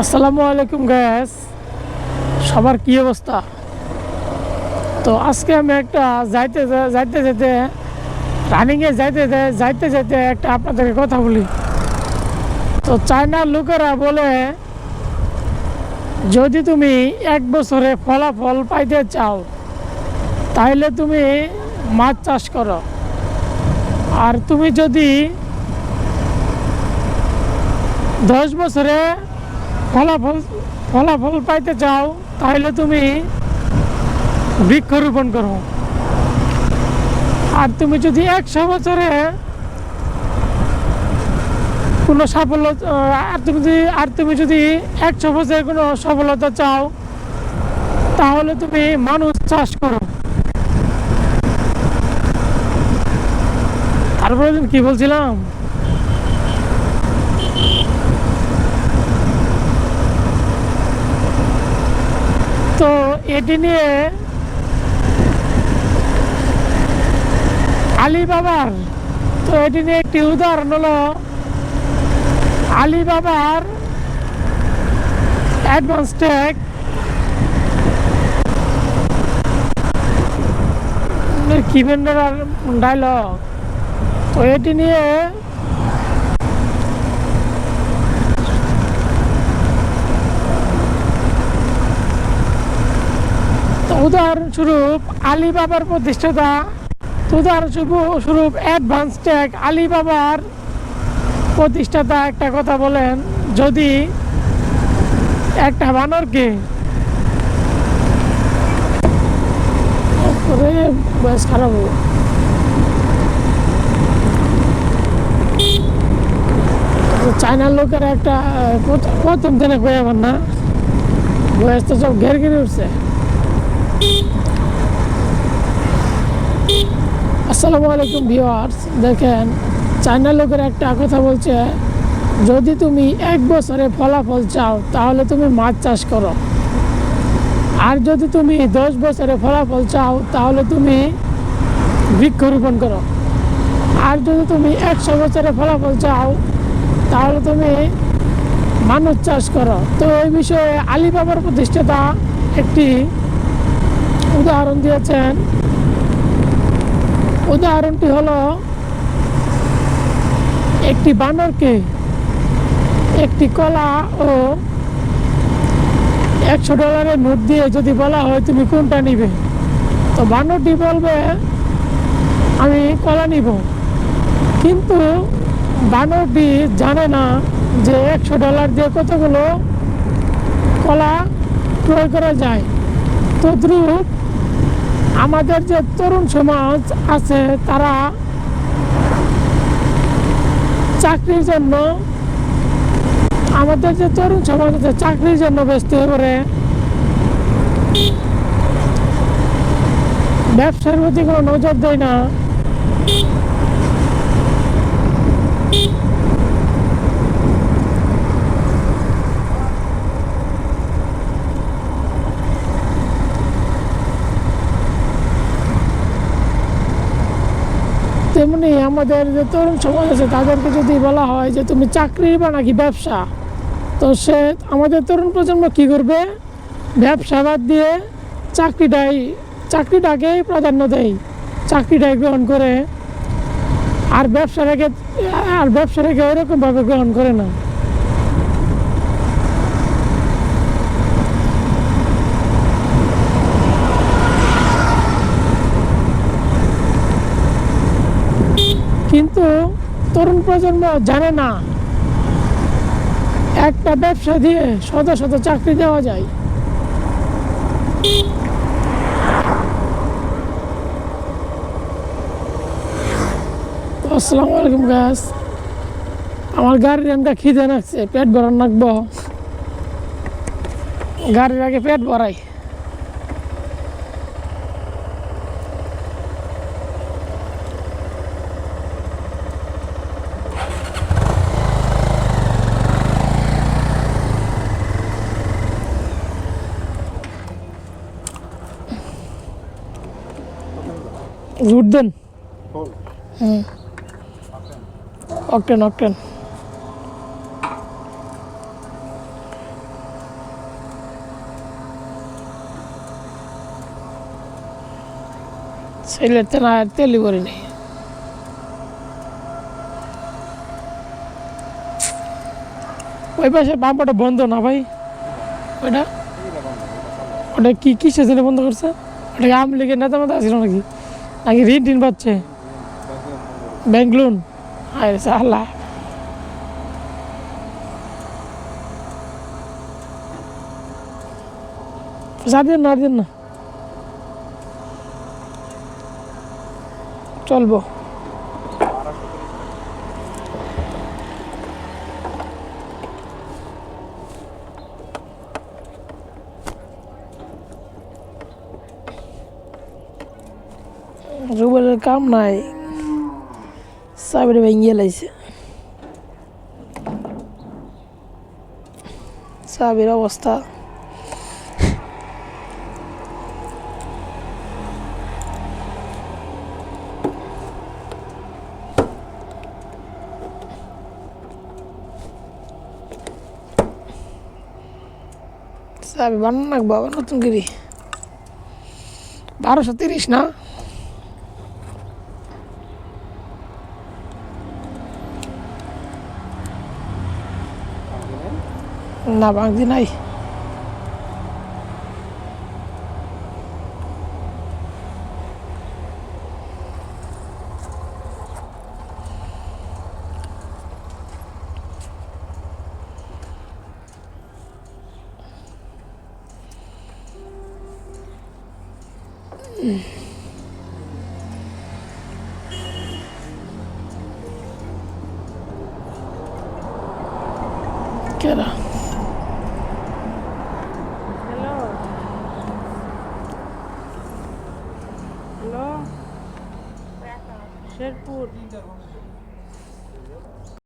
আসসালামু আলাইকুম গাইস, সবার কি অবস্থা? তো আজকে আমি একটা যাইতে যাইতে রানিংয়ে যাইতে একটা আপনাদেরকে কথা বলি। তো চায়নার লোকেরা বলে, যদি তুমি 1 বছরে ফলাফল পাইতে চাও তাহলে তুমি মাছ চাষ করো, আর তুমি যদি 10 বছরে ফলাফল পাইতে চাও তাহলে তুমি বৃক্ষরোপণ করো, আর তুমি যদি 100 বছরে কোনো সাফল্য তুমি যদি 100 বছরে কোনো সফলতা চাও তাহলে তুমি মানুষ চাষ করো। তারপরে কি বলছিলাম, তো এটি নিয়ে আলিবাবার একটি উদাহরণ হলো আলিবাবার অ্যাডভান্স টেক কি ভেন্ডার ডায়লগ। তো এটি নিয়ে উদাহরণস্বরূপ আলিবাবার প্রতিষ্ঠাতা, উদাহরণস্বরূপ অ্যাডভান্স টেক আলিবাবার প্রতিষ্ঠাতা একটা কথা বলেন, যদি একটা বানরকে বয়স খারাপ চায়নার লোকের একটা প্রথম দিনে কয়ে আবার না, বয়স তো সব ঘের ঘিরে উঠছে। আসসালামু আলাইকুম ভিউয়ার্স, দেখেন চায়নার লোকের একটা কথা বলছে, যদি তুমি 1 বছরে ফলাফল চাও তাহলে তুমি মাছ চাষ করো, আর যদি তুমি 10 বছরে ফলাফল চাও তাহলে তুমি বৃক্ষরোপণ করো, আর যদি তুমি 100 বছরে ফলাফল চাও তাহলে তুমি মানুষ চাষ করো। তো এই বিষয়ে আলিবাবার প্রতিষ্ঠাতা একটি উদাহরণ দিয়েছেন। উদাহরণটি হলো, একটি বানরকে একটি কলা ও $100 নোট দিয়ে যদি বলা হয় তুমি কোনটা নিবে, তো বানরটি বলবে আমি কলা নিব, কিন্তু বানরটি জানে না যে $100 দিয়ে কতগুলো কলা ক্রয় করা যায়। তদ্রূপ আমাদের যে তরুণ সমাজ আছে তারা চাকরির জন্য ব্যস্ত হয়ে পড়ে, ব্যবসার প্রতি কোনো নজর দেয় না। তেমনি আমাদের যে তরুণ সমাজ আছে তাদেরকে যদি বলা হয় যে তুমি চাকরি বা নাকি ব্যবসা, তো আমাদের তরুণ প্রজন্ম কী করবে, ব্যবসা বাদ দিয়ে চাকরিটাকেই প্রাধান্য দেয়, চাকরিটাই গ্রহণ করে, আর ব্যবসাটাকে ওইরকমভাবে গ্রহণ করে না। কিন্তু তরুণ প্রজন্ম জানে না একটা ব্যবসা দিয়ে শত শত চাকরি দেওয়া যায়। আসসালামু আলাইকুম গাইস, আমার গাড়ির একটা খিদে লাগছে, পেট ভরান রাখবো, গাড়ির আগে পেট ভরাই। রুট দেন, অকটেন এলেতে না তেলি করিনি ওই পাশে বাম্পারটা বন্ধ না ভাই ওইটা ওটা কি কিসের জন্য বন্ধ করছে ওটা কি আওয়ামী লীগের নেতা মেতা ছিল নাকি নাকি ঋণ টিন পাচ্ছে ব্যাংক লোন আরে সালা যাবেন না চলবো রুবেলের কাম নাই চাবিটা ভেঙে লাইছে চাবির অবস্থা চাবি বানান রাখবো আবার নতুন করে 1230 না না ভাঙছি নাই কেরা হ্যালো হ্যালো শেরপুর